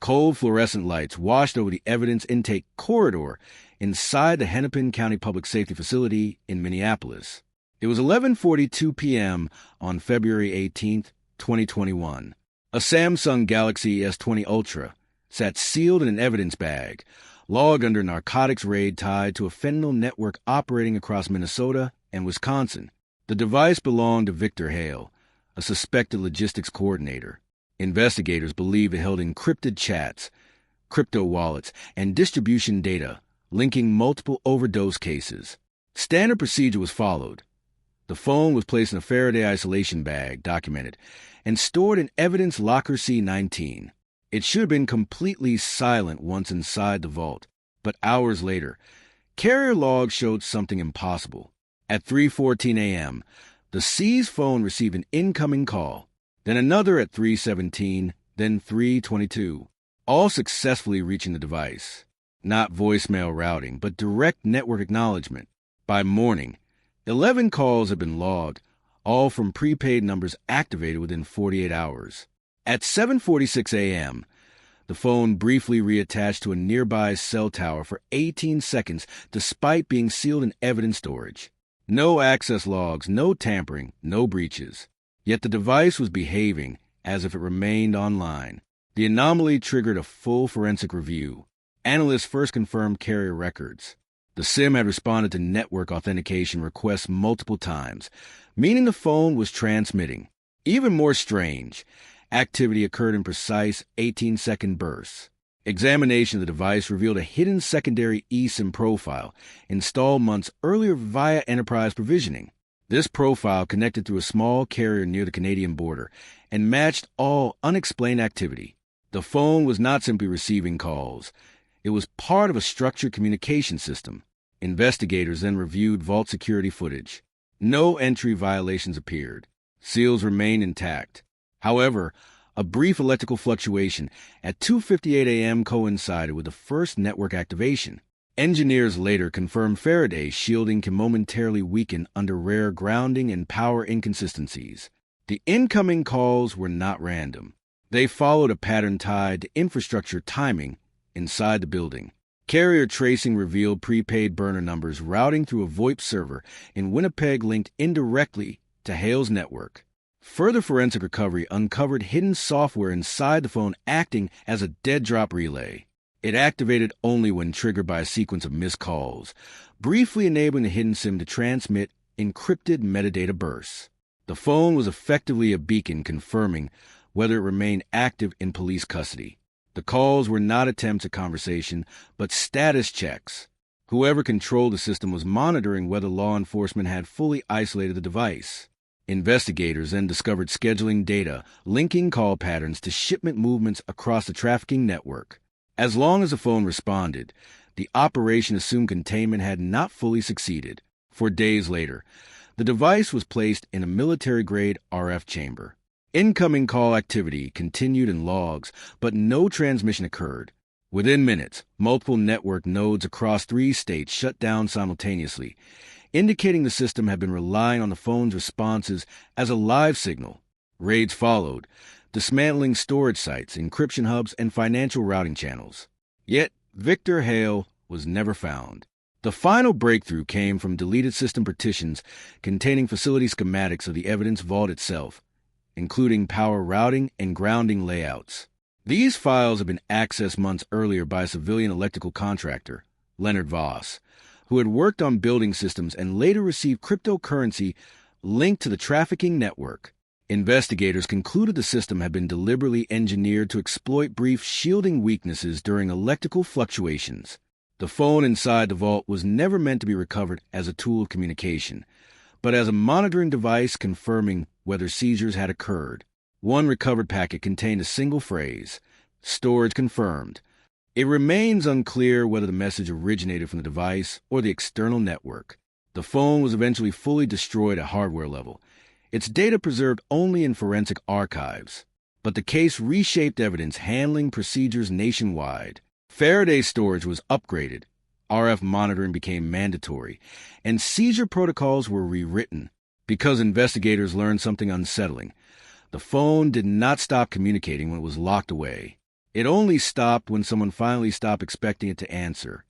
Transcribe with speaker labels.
Speaker 1: Cold fluorescent lights washed over the evidence intake corridor inside the Hennepin County Public Safety Facility in Minneapolis. It was 11:42 p.m. on February 18, 2021. A Samsung Galaxy S20 Ultra sat sealed in an evidence bag, logged under narcotics raid tied to a fentanyl network operating across Minnesota and Wisconsin. The device belonged to Victor Hale, a suspected logistics coordinator. Investigators believe it held encrypted chats, crypto wallets, and distribution data linking multiple overdose cases. Standard procedure was followed. The phone was placed in a Faraday isolation bag, documented, and stored in evidence locker C19. It should have been completely silent once inside the vault, but hours later, carrier logs showed something impossible. At 3:14 a.m., the seized phone received an incoming call, then another at 3:17, then 3:22, all successfully reaching the device. Not voicemail routing, but direct network acknowledgement. By morning, 11 calls had been logged, all from prepaid numbers activated within 48 hours. At 7:46 a.m., the phone briefly reattached to a nearby cell tower for 18 seconds despite being sealed in evidence storage. No access logs, no tampering, no breaches. Yet the device was behaving as if it remained online. The anomaly triggered a full forensic review. Analysts first confirmed carrier records. The SIM had responded to network authentication requests multiple times, meaning the phone was transmitting. Even more strange, activity occurred in precise 18-second bursts. Examination of the device revealed a hidden secondary eSIM profile installed months earlier via enterprise provisioning. This profile connected through a small carrier near the Canadian border and matched all unexplained activity. The phone was not simply receiving calls. It was part of a structured communication system. Investigators then reviewed vault security footage. No entry violations appeared. Seals remained intact. However, a brief electrical fluctuation at 2:58 a.m. coincided with the first network activation. Engineers later confirmed Faraday's shielding can momentarily weaken under rare grounding and power inconsistencies. The incoming calls were not random. They followed a pattern tied to infrastructure timing inside the building. Carrier tracing revealed prepaid burner numbers routing through a VoIP server in Winnipeg linked indirectly to Hale's network. Further forensic recovery uncovered hidden software inside the phone acting as a dead drop relay. It activated only when triggered by a sequence of missed calls, briefly enabling the hidden SIM to transmit encrypted metadata bursts. The phone was effectively a beacon confirming whether it remained active in police custody. The calls were not attempts at conversation, but status checks. Whoever controlled the system was monitoring whether law enforcement had fully isolated the device. Investigators then discovered scheduling data linking call patterns to shipment movements across the trafficking network. As long as the phone responded, the operation assumed containment had not fully succeeded. 4 days later, the device was placed in a military-grade RF chamber. Incoming call activity continued in logs, but no transmission occurred. Within minutes, multiple network nodes across 3 states shut down simultaneously, indicating the system had been relying on the phone's responses as a live signal. Raids followed, dismantling storage sites, encryption hubs, and financial routing channels. Yet, Victor Hale was never found. The final breakthrough came from deleted system partitions containing facility schematics of the evidence vault itself, including power routing and grounding layouts. These files had been accessed months earlier by a civilian electrical contractor, Leonard Voss, who had worked on building systems and later received cryptocurrency linked to the trafficking network. Investigators concluded the system had been deliberately engineered to exploit brief shielding weaknesses during electrical fluctuations. The phone inside the vault was never meant to be recovered as a tool of communication, but as a monitoring device confirming whether seizures had occurred. One recovered packet contained a single phrase, "Storage confirmed." It remains unclear whether the message originated from the device or the external network. The phone was eventually fully destroyed at hardware level, its data preserved only in forensic archives. But the case reshaped evidence handling procedures nationwide. Faraday storage was upgraded, RF monitoring became mandatory, and seizure protocols were rewritten. Because investigators learned something unsettling, the phone did not stop communicating when it was locked away. It only stopped when someone finally stopped expecting it to answer.